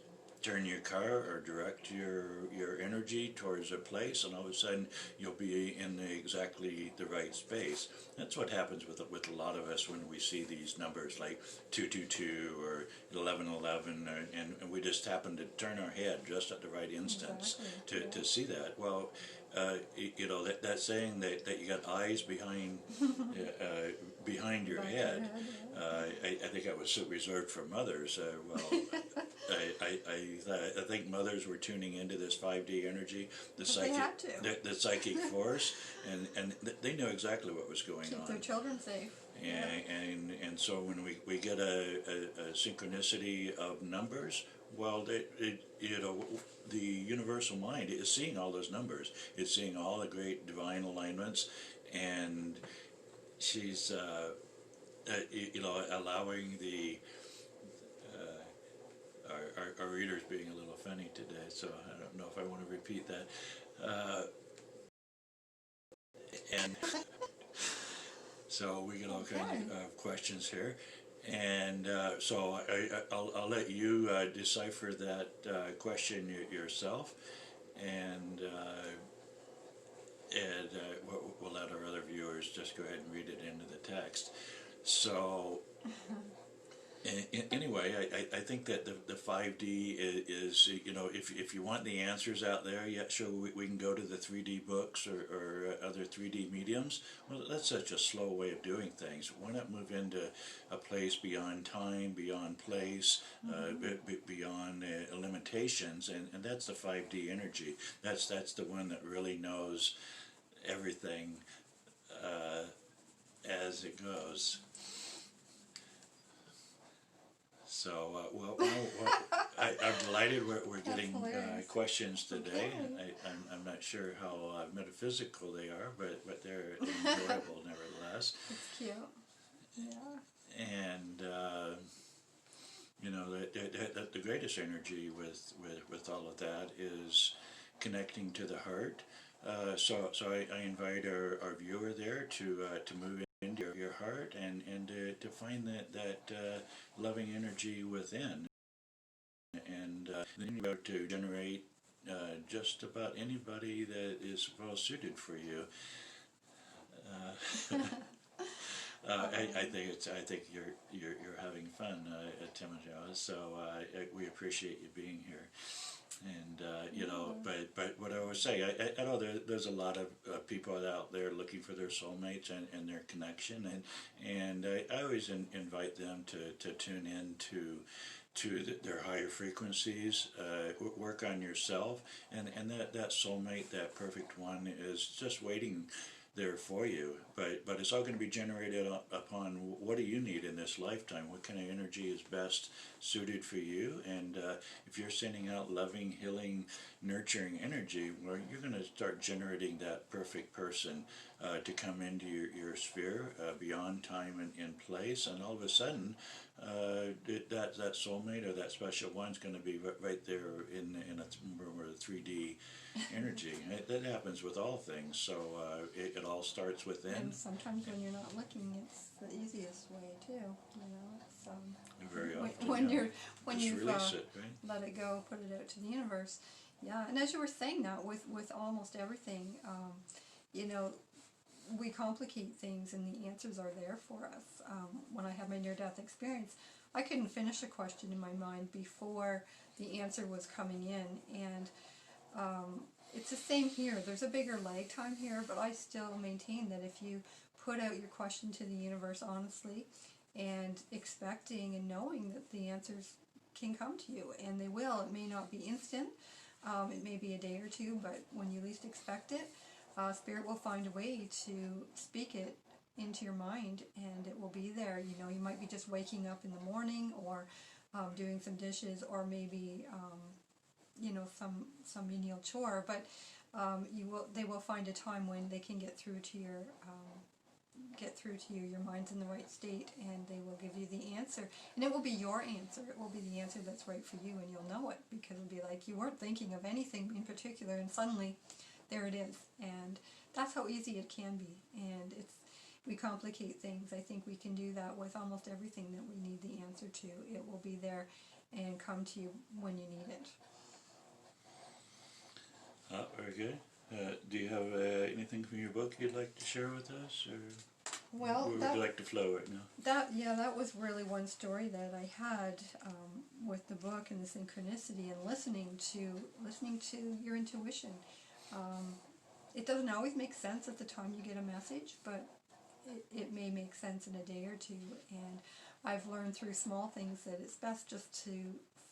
turn your car or direct your energy towards a place, and all of a sudden you'll be in exactly the right space. That's what happens with a lot of us when we see these numbers like 222 or 1111, and we just happen to turn our head just at the right instance to see that. Well, you know, that saying that you got eyes behind behind your head. I think that was reserved for mothers. Well, I think mothers were tuning into this 5D energy, the psychic force, and they knew exactly what was going on.
Keep their children safe.
And so when we get a synchronicity of numbers, well, you know, the universal mind is seeing all those numbers. It's seeing all the great divine alignments, and she's you know, allowing the our readers being a little funny today, so I don't know if I want to repeat that. And so we get all kinds of questions here, and so I'll let you decipher that question yourself, and we'll let our other viewers just go ahead and read it into the text. So anyway, I think that the 5D is, you know, if you want the answers out there, yeah, sure, we can go to the 3D books or other 3D mediums. Well, that's such a slow way of doing things. Why not move into a place beyond time, beyond place, beyond limitations, and that's the 5D energy. That's the one that really knows everything as it goes. So, I'm delighted we're getting questions today.
Okay.
I'm not sure how metaphysical they are, but they're enjoyable nevertheless.
It's cute. Yeah.
And you know, the greatest energy with all of that is connecting to the heart. So I invite our viewer there to move into your heart and to find that loving energy within, and then you're able to generate just about anybody that is well suited for you. I think you're having fun, Tim and Joe. So we appreciate you being here. And you know, but what I always say, I know there's a lot of people out there looking for their soulmates and their connection, and I always invite them to tune in to their higher frequencies, work on yourself, and that soulmate, that perfect one, is just waiting there for you, but it's all going to be generated upon what do you need in this lifetime, what kind of energy is best suited for you, and if you're sending out loving, healing, nurturing energy, well, you're going to start generating that perfect person to come into your sphere beyond time and place, and all of a sudden that soulmate or that special one's going to be right there in a 3D energy. That happens with all things, so it all starts within.
And sometimes when you're not looking, it's the easiest way too. You know, it's
very often
when you've
release it, right?
let it go, put it out to the universe. Yeah, and as you were saying that with almost everything, you know, we complicate things and the answers are there for us. When I had my near-death experience, I couldn't finish a question in my mind before the answer was coming in, and it's the same here. There's a bigger lag time here, but I still maintain that if you put out your question to the universe honestly and expecting and knowing that the answers can come to you, and they will. It may not be instant. It may be a day or two, but when you least expect it, Spirit will find a way to speak it into your mind, and it will be there. You know, you might be just waking up in the morning, or doing some dishes, or maybe you know, some menial chore, but they will find a time when they can get through to your your mind's in the right state, and they will give you the answer, and it will be your answer. It will be the answer that's right for you, and you'll know it, because it'll be like you weren't thinking of anything in particular, and suddenly there it is. And that's how easy it can be. And we complicate things. I think we can do that with almost everything that we need the answer to. It will be there. and come to you when you need it.
Very good. Do you have anything from your book you'd like to share with us, or
Well,
would you like to flow right now?
that was really one story that I had with the book and the synchronicity and listening to your intuition. It doesn't always make sense at the time you get a message, but it may make sense in a day or two. And I've learned through small things that it's best just to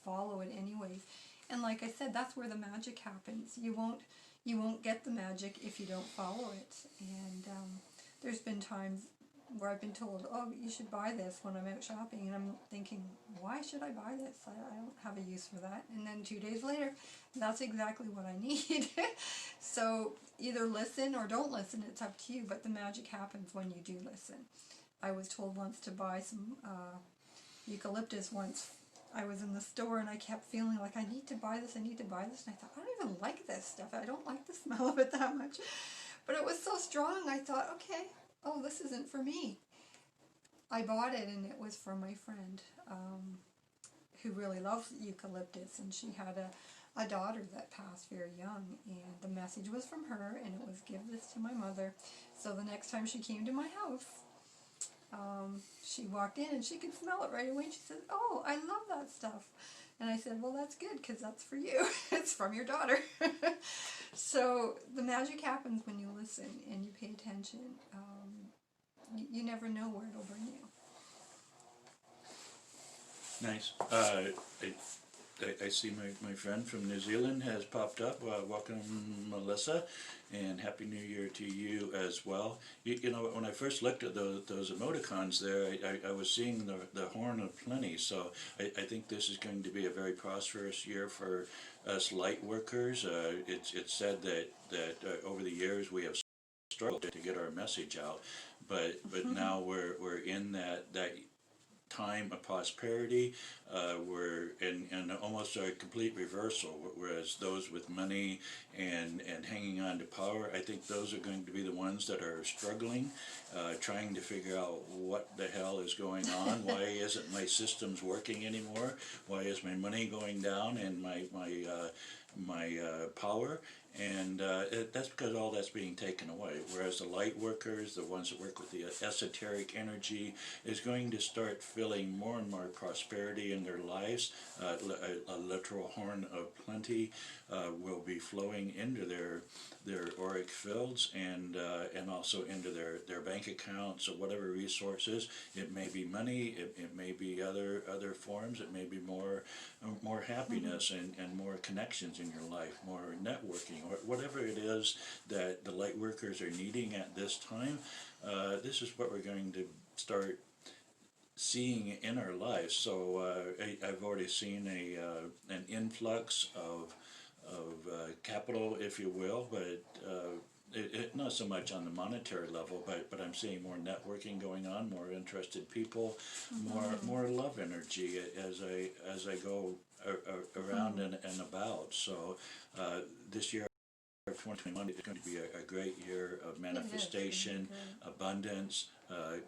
follow it anyways. And like I said, that's where the magic happens. You won't get the magic if you don't follow it. And there's been times where I've been told, oh, you should buy this when I'm out shopping, and I'm thinking, why should I buy this? I don't have a use for that. And then 2 days later, that's exactly what I need. So either listen or don't listen, it's up to you, but the magic happens when you do listen. I was told once to buy some eucalyptus once. I was in the store and I kept feeling like I need to buy this, and I thought, I don't even like this stuff. I don't like the smell of it that much. But it was so strong, I thought, okay, oh, this isn't for me. I bought it, and it was for my friend who really loves eucalyptus, and she had a daughter that passed very young, and the message was from her, and it was, give this to my mother. So the next time she came to my house, she walked in and she could smell it right away. She said, oh, I love that stuff. And I said, well, that's good, because that's for you. It's from your daughter. So the magic happens when you listen and you pay attention. You never know where it'll bring you.
Nice. I see my friend from New Zealand has popped up. Welcome, Melissa, and Happy New Year to you as well. You know, when I first looked at those emoticons there, I was seeing the Horn of Plenty, so I think this is going to be a very prosperous year for us light workers. It's said that over the years we have struggled to get our message out, but now we're in that time of prosperity. We're in almost a complete reversal, whereas those with money and hanging on to power, I think those are going to be the ones that are struggling, trying to figure out what the hell is going on. Why isn't my systems working anymore? Why is my money going down and my power? And that's because all that's being taken away. Whereas the light workers, the ones that work with the esoteric energy, is going to start feeling more and more prosperity in their lives. A literal horn of plenty will be flowing into their auric fields and also into their bank accounts or whatever resources. It may be money, it may be other forms, it may be more happiness and more connections in your life, more networking, or whatever it is that the light workers are needing at this time. This is what we're going to start seeing in our lives. So I've already seen an influx of capital, if you will, but not so much on the monetary level, but I'm seeing more networking going on, more interested people, more love energy as I go around and about. So this year of 2021 is going to be a great year of manifestation, abundance,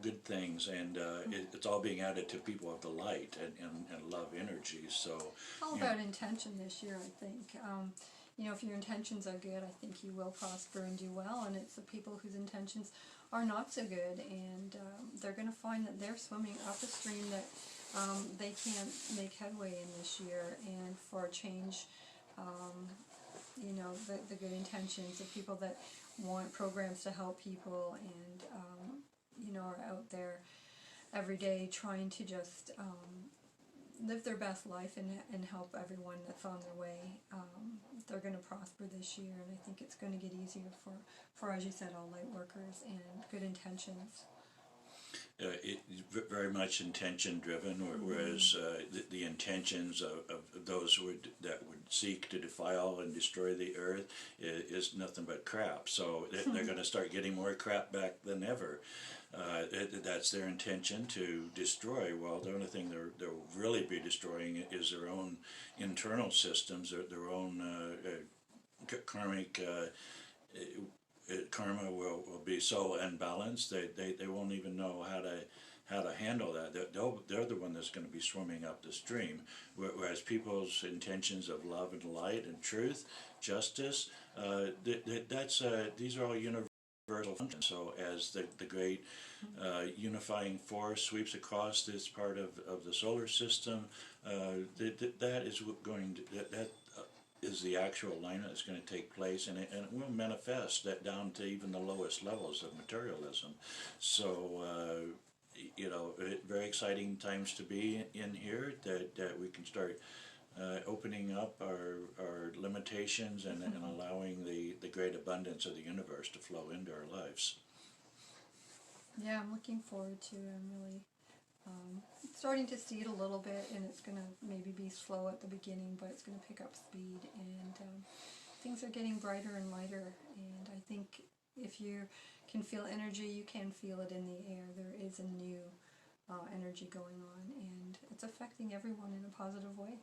good things, and it's all being added to people of the light and love energy. So
all about intention this year, I think. If your intentions are good, I think you will prosper and do well, and it's the people whose intentions are not so good, and they're going to find that they're swimming up a stream that they can't make headway in this year. And for a change, the good intentions of people that want programs to help people and are out there every day trying to just live their best life and help everyone that's on their way. They're going to prosper this year, and I think it's going to get easier for, as you said, all light workers and good intentions.
Very much intention driven, whereas the intentions of those that would seek to defile and destroy the earth is nothing but crap. So they're going to start getting more crap back than ever. That's their intention, to destroy. Well, the only thing they'll really be destroying is their own internal systems, their own karmic. Karma will be so unbalanced they won't even know how how to handle that. They're the one that's going to be swimming up the stream, whereas people's intentions of love and light and truth, justice, these are all universal functions. So as the great unifying force sweeps across this part of the solar system, that is going to, that is the actual alignment that's going to take place, and it will manifest that down to even the lowest levels of materialism. So, very exciting times to be in here, that we can start opening up our limitations and allowing the great abundance of the universe to flow into our lives.
Yeah, I'm looking forward to it. I'm really starting to see it a little bit, and it's going to maybe be slow at the beginning, but it's going to pick up speed, and things are getting brighter and lighter, and I think if you can feel energy, you can feel it in the air. There is a new energy going on, and it's affecting everyone in a positive way.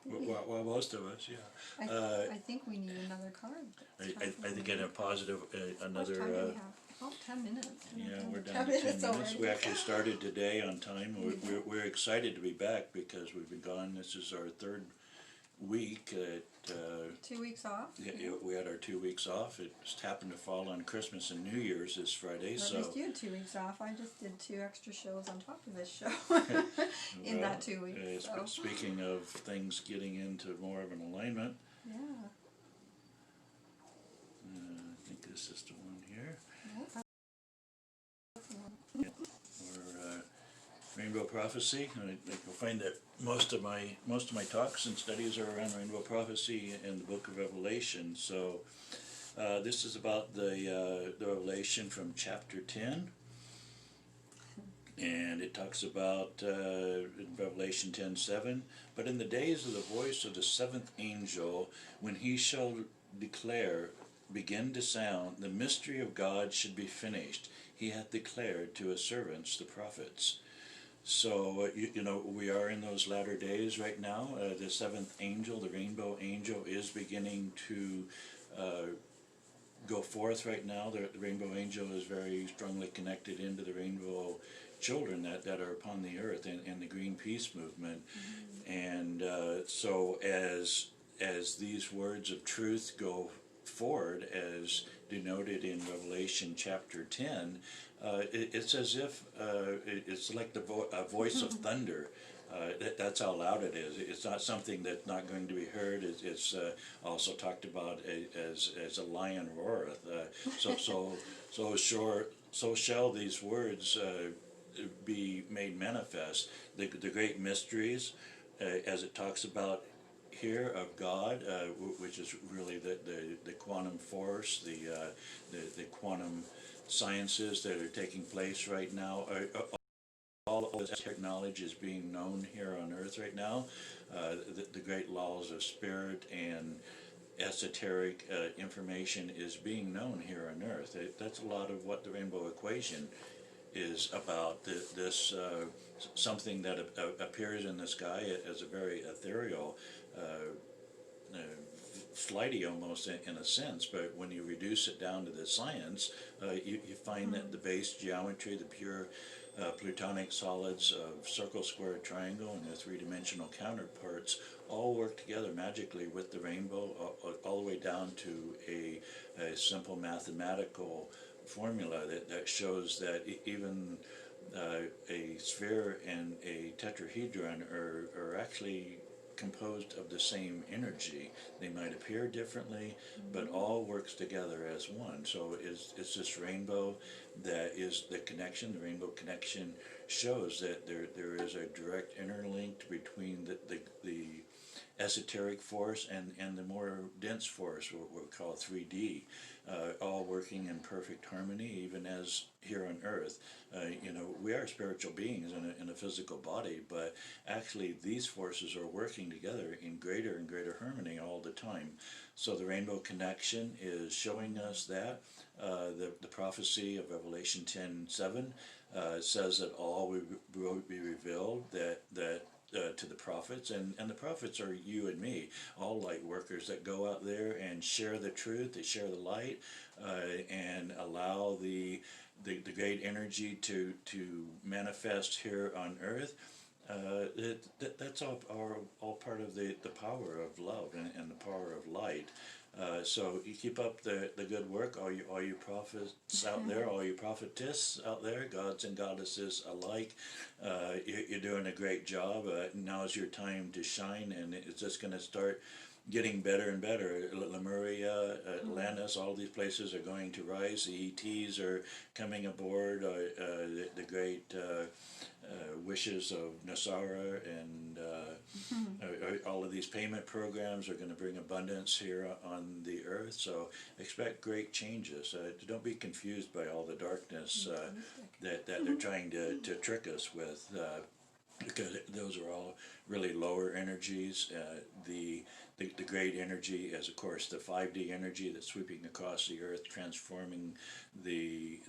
Well, most of us, yeah.
I think we need another card.
I think in a positive, another...
How much time do we have? About 10 minutes.
Yeah, we're down to 10 minutes.
Already.
We actually started today on time. We're excited to be back because we've been gone. This is our third week.
2 weeks off?
Yeah, we had our 2 weeks off. It just happened to fall on Christmas and New Year's this Friday.
Or
so
at least you had 2 weeks off. I just did 2 extra shows on top of this show in that 2 weeks.
Speaking of things getting into more of an alignment,
Yeah.
I think this is the one here.
Yeah.
Or Rainbow Prophecy. You'll find that most of my talks and studies are around Rainbow Prophecy and the Book of Revelation. So this is about the Revelation from chapter 10, and it talks about in Revelation 10:7. But in the days of the voice of the seventh angel, when he shall begin to sound, the mystery of God should be finished. He hath declared to his servants the prophets. So, we are in those latter days right now. The seventh angel, the rainbow angel, is beginning to go forth right now. The rainbow angel is very strongly connected into the rainbow children that are upon the earth and the green peace movement. Mm-hmm. And so as these words of truth go forward, as denoted in Revelation chapter 10, it's as if it's like a voice of thunder. That's how loud it is. It's not something that's not going to be heard. It's also talked about as a lion roareth. So shall these words be made manifest. The great mysteries, as it talks about here, of God, which is really the quantum force, the quantum sciences that are taking place right now. All of this technology is being known here on Earth right now. The great laws of spirit and esoteric information is being known here on Earth. That's a lot of what the rainbow equation is about. This something that appears in the sky as a very ethereal, flighty almost in a sense, but when you reduce it down to the science, you find that the base geometry, the pure plutonic solids of circle, square, triangle, and their three-dimensional counterparts all work together magically with the rainbow, all the way down to a simple mathematical formula that shows that even a sphere and a tetrahedron are actually composed of the same energy. They might appear differently, but all works together as one. So it's this rainbow that is the connection. The rainbow connection shows that there is a direct interlink between the esoteric force and the more dense force, what we call 3D, all working in perfect harmony, even as here on Earth. We are spiritual beings in a physical body, but actually these forces are working together in greater and greater harmony all the time. So the rainbow connection is showing us that. The prophecy of Revelation 10:7 says that all will be revealed, that to the prophets, and the prophets are you and me, all light workers that go out there and share the truth, that share the light, and allow the great energy to manifest here on earth. That's all part of the power of love and the power of light. So you keep up the good work, all you prophets out there, all you prophetess out there, gods and goddesses alike. You're doing a great job. Now's your time to shine, and it's just going to start getting better and better. Lemuria, Atlantis, all these places are going to rise. The ETs are coming aboard. The great wishes of Nasara and all of these payment programs are going to bring abundance here on the earth. So expect great changes. Don't be confused by all the darkness that they're trying to trick us with. Because those are all really lower energies. The great energy is, of course, the 5D energy that's sweeping across the earth, transforming the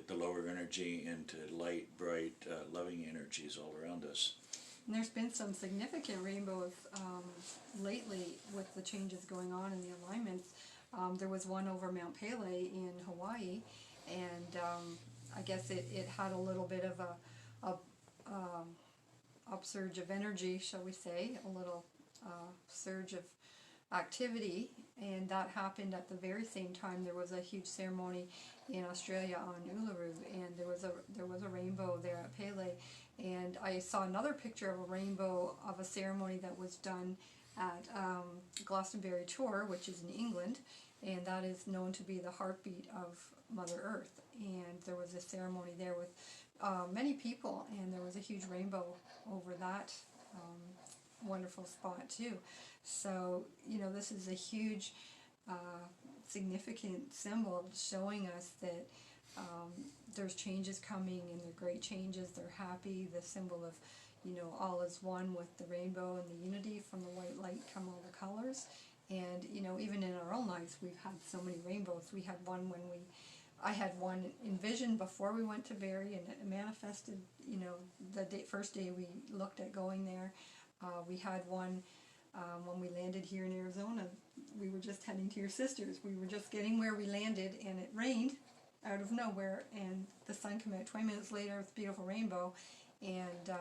lower energy into light, bright, loving energies all around us.
And there's been some significant rainbows lately with the changes going on in the alignments. There was one over Mount Pele in Hawaii, and I guess it had a little bit of a upsurge of energy, shall we say, a little surge of activity, and that happened at the very same time. There was a huge ceremony in Australia on Uluru, and there was a rainbow there at Pele, and I saw another picture of a rainbow of a ceremony that was done at Glastonbury Tor, which is in England, and that is known to be the heartbeat of Mother Earth. And there was a ceremony there with many people, and there was a huge rainbow over that wonderful spot too. So, this is a huge significant symbol showing us that there's changes coming, and they're great changes. They're happy. The symbol of, all is one with the rainbow, and the unity from the white light come all the colors. And, even in our own lives, we've had so many rainbows. We had one I had one envisioned before we went to Barrie, and it manifested, the first day we looked at going there. We had one when we landed here in Arizona. We were just heading to your sister's. We were just getting where we landed, and it rained out of nowhere, and the sun came out 20 minutes later with a beautiful rainbow. And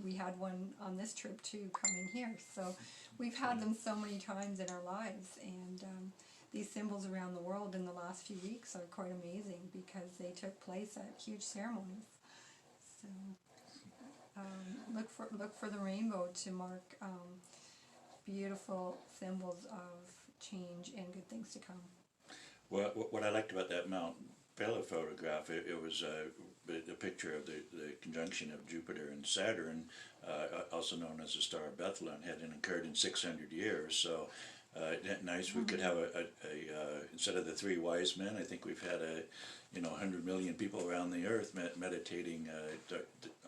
we had one on this trip too, coming here. So we've had them so many times in our lives, and these symbols around the world in the last few weeks are quite amazing because they took place at huge ceremonies. So look for the rainbow to mark beautiful symbols of change and good things to come.
Well, what I liked about that Mount Pele photograph, it was a picture of the conjunction of Jupiter and Saturn, also known as the Star of Bethlehem, hadn't occurred in 600 years. So nice. We could have a instead of the three wise men, I think we've had 100 million people around the earth meditating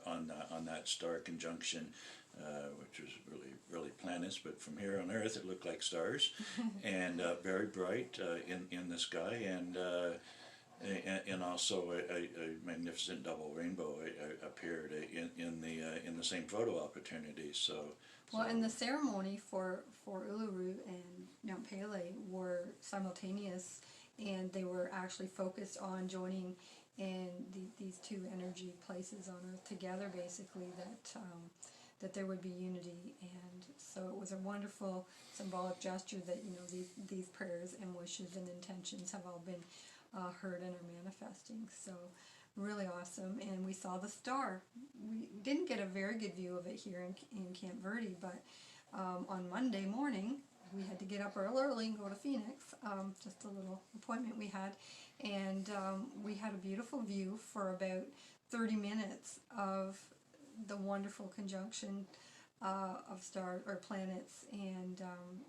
on that star conjunction, which was really planets, but from here on Earth it looked like stars, and very bright in the sky, and also a magnificent double rainbow appeared in the same photo opportunity.
Well, and the ceremony for Uluru and Mount Pele were simultaneous, and they were actually focused on joining in these two energy places on Earth together, basically, that there would be unity. And so it was a wonderful symbolic gesture that these prayers and wishes and intentions have all been heard and are manifesting. So really awesome. And we saw the star. We didn't get a very good view of it here in Camp Verde, but on Monday morning we had to get up early and go to Phoenix, just a little appointment we had, and we had a beautiful view for about 30 minutes of the wonderful conjunction of stars or planets, and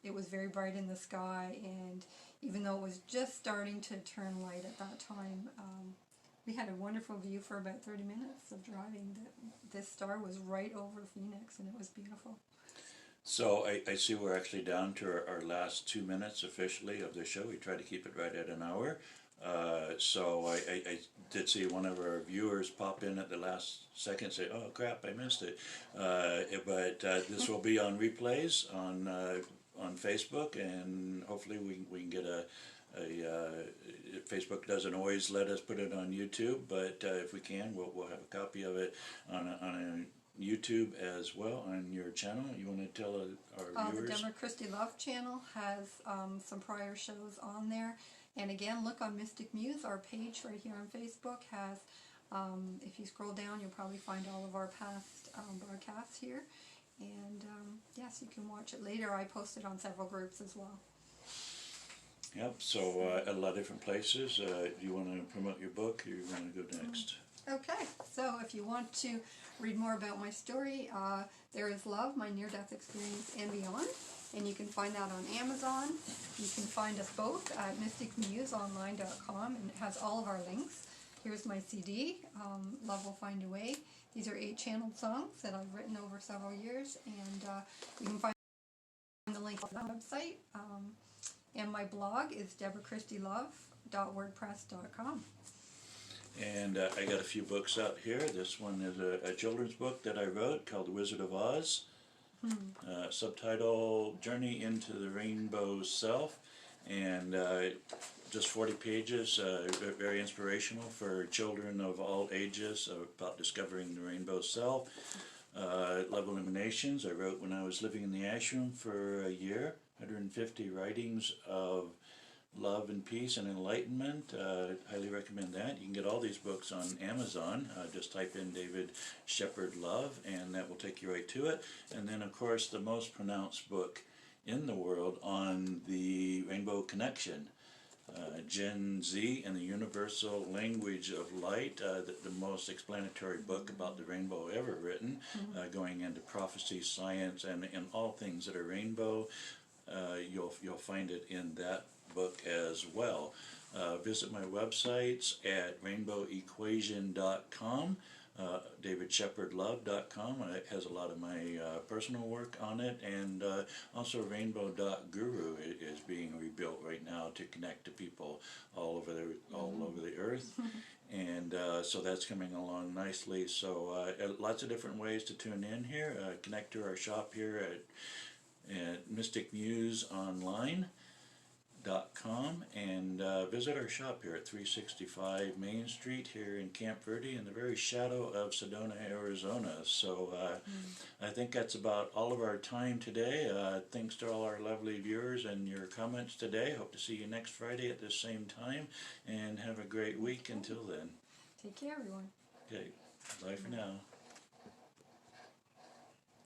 it was very bright in the sky, and even though it was just starting to turn light at that time, we had a wonderful view for about 30 minutes of driving. This star was right over Phoenix, and it was beautiful.
So I see we're actually down to our last 2 minutes officially of the show. We try to keep it right at an hour. So I did see one of our viewers pop in at the last second and say, "Oh crap, I missed it." But this will be on replays on Facebook, and hopefully we can get a Facebook doesn't always let us put it on YouTube, but if we can, we'll have a copy of it on a YouTube as well on your channel. You want to tell our
The
viewers?
Deborah Christie Love channel has some prior shows on there. And again, look on Mystic Muse. Our page right here on Facebook has, if you scroll down, you'll probably find all of our past broadcasts here. And yes, you can watch it later. I post it on several groups as well.
Yep, so a lot of different places. Do you want to promote your book, or you want to go next?
Okay, so if you want to read more about my story, There is Love, My Near-Death Experience and Beyond, and you can find that on Amazon. You can find us both at mysticmuseonline.com, and it has all of our links. Here's my CD, Love Will Find a Way. These are 8-channeled songs that I've written over several years, and you can find the link on the website. And my blog is deborahchristielove.wordpress.com.
And I got a few books out here. This one is a children's book that I wrote called The Wizard of Oz. Subtitle, Journey into the Rainbow Self. And just 40 pages, very inspirational for children of all ages about discovering the rainbow self. Love Illuminations, I wrote when I was living in the ashram for a year. 150 writings of love and peace and enlightenment. Highly recommend that. You can get all these books on Amazon. Just type in David Shepard Love, and that will take you right to it. And then, of course, the most pronounced book in the world on the Rainbow Connection. Gen Z and the Universal Language of Light, the most explanatory book about the rainbow ever written, going into prophecy, science, and all things that are rainbow. You'll find it in that book as well. Visit my websites at rainbowequation.com, davidshepardlove.com. It has a lot of my personal work on it, and also rainbow.guru is being rebuilt right now to connect to people all over the earth. And so that's coming along nicely. So lots of different ways to tune in here. Connect to our shop here at mysticmuseonline.com, and visit our shop here at 365 Main Street here in Camp Verde in the very shadow of Sedona, Arizona. So I think that's about all of our time today. Thanks to all our lovely viewers and your comments today. Hope to see you next Friday at the same time, and have a great week until then.
Take care, everyone.
Okay, bye for now.